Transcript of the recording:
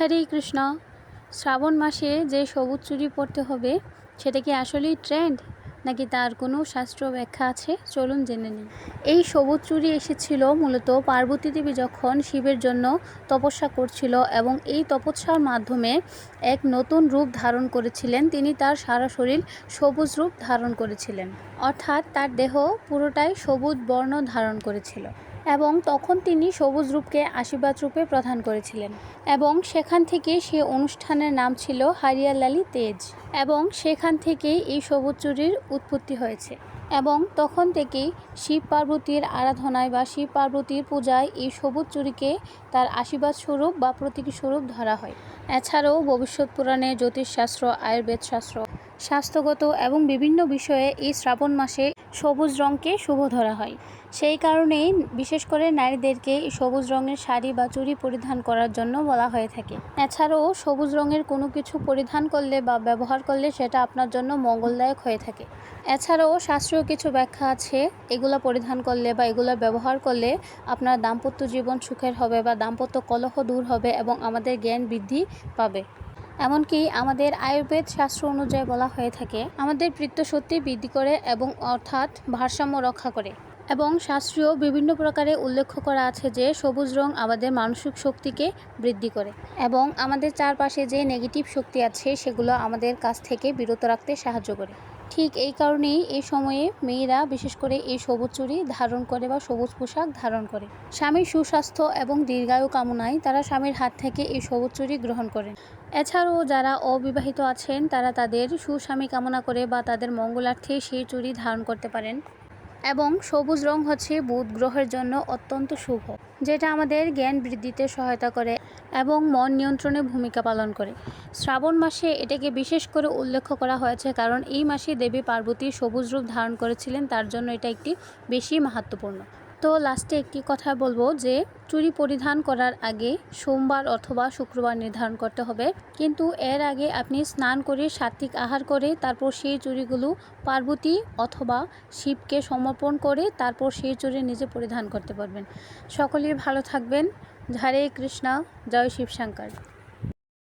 হরে কৃষ্ণ। শ্রাবণ মাসে যে সবুজ চুড়ি পরতে হবে সেটা কি আসলেই ট্রেন্ড নাকি তার কোনো শাস্ত্র ব্যাখ্যা আছে? চলুন জেনে নিই। এই সবুজ চুড়ি এসেছিল মূলত পার্বতী দেবী যখন শিবের জন্য তপস্যা করছিল এবং এই তপস্যার মাধ্যমে এক নতুন রূপ ধারণ করেছিলেন। তিনি তার সারা শরীর সবুজ রূপ ধারণ করেছিলেন, অর্থাৎ তার দেহ পুরোটাই সবুজ বর্ণ ধারণ করেছিল এবং তখন তিনি সবুজ রূপকে আশীর্বাদ রূপে প্রদান করেছিলেন এবং সেখান থেকে সে অনুষ্ঠানের নাম ছিল হরিয়ালালি তেজ এবং সেখান থেকেই এই সবুজ চুড়ির উৎপত্তি হয়েছে এবং তখন থেকেই শিব পার্বতীর আরাধনায় বা শিব পার্বতীর পূজায় এই সবুজ চুড়িকে তার আশীর্বাদ স্বরূপ বা প্রতীকী স্বরূপ ধরা হয়। এছাড়াও ভবিষ্যৎ পুরাণে, জ্যোতিষশাস্ত্র, আয়ুর্বেদ শাস্ত্র, স্বাস্থ্যগত এবং বিভিন্ন বিষয়ে এই শ্রাবণ মাসে সবুজ রঙকে শুভ ধরা হয়। সেই কারণেই বিশেষ করে নারীদেরকে সবুজ রঙের শাড়ি বা চুড়ি পরিধান করার জন্য বলা হয়ে থাকে। এছাড়াও সবুজ রঙের কোনো কিছু পরিধান করলে বা ব্যবহার করলে সেটা আপনার জন্য মঙ্গলদায়ক হয়ে থাকে। এছাড়াও শাস্ত্রীয় কিছু ব্যাখ্যা আছে, এগুলো পরিধান করলে বা এগুলো ব্যবহার করলে আপনার দাম্পত্য জীবন সুখের হবে বা দাম্পত্য কলহ দূর হবে এবং আমাদের জ্ঞান বৃদ্ধি পাবে। এমনকি আমাদের আয়ুর্বেদ শাস্ত্র অনুযায়ী বলা হয়ে থাকে আমাদের পিত্তশক্তি বৃদ্ধি করে এবং অর্থাৎ ভারসাম্য রক্ষা করে। এবং শাস্ত্রীয় বিভিন্ন প্রকারে উল্লেখ করা আছে যে সবুজ রং আমাদের মানসিক শক্তিকে বৃদ্ধি করে এবং আমাদের চারপাশে যে নেগেটিভ শক্তি আছে সেগুলো আমাদের কাছ থেকে বিরত রাখতে সাহায্য করে। ঠিক এই কারণেই এই সময়ে মেয়েরা বিশেষ করে এই সবুজ চুড়ি ধারণ করে বা সবুজ পোশাক ধারণ করে। স্বামীর সুস্বাস্থ্য এবং দীর্ঘায়ু কামনায় তারা স্বামীর হাত থেকে এই সবুজ চুড়ি গ্রহণ করেন। এছাড়াও যারা অবিবাহিত আছেন তারা তাদের সুস্বামী কামনা করে বা তাদের মঙ্গলার্থে সেই চুড়ি ধারণ করতে পারেন। এবং সবুজ রং হচ্ছে বুধ গ্রহের জন্য অত্যন্ত শুভ, যেটা আমাদের জ্ঞান বৃদ্ধিতে সহায়তা করে এবং মন নিয়ন্ত্রণে ভূমিকা পালন করে। শ্রাবণ মাসে এটাকে বিশেষ করে উল্লেখ করা হয়েছে কারণ এই মাসে দেবী পার্বতী সবুজ রূপ ধারণ করেছিলেন, তার জন্য এটা একটি বেশি মাহাত্ম্যপূর্ণ। তো লাস্টে একটি কথা বলবো যে চুড়ি পরিধান করার আগে সোমবার অথবা শুক্রবার নির্ধারণ করতে হবে, কিন্তু এর আগে আপনি স্নান করে সাত্ত্বিক আহার করে তারপর সেই চুড়িগুলো পার্বতী অথবা শিবকে সমর্পণ করে তারপর সেই চুড়ি নিজে পরিধান করতে পারবেন। সকলেই ভালো থাকবেন। হরে কৃষ্ণ, জয় শিব শঙ্কর।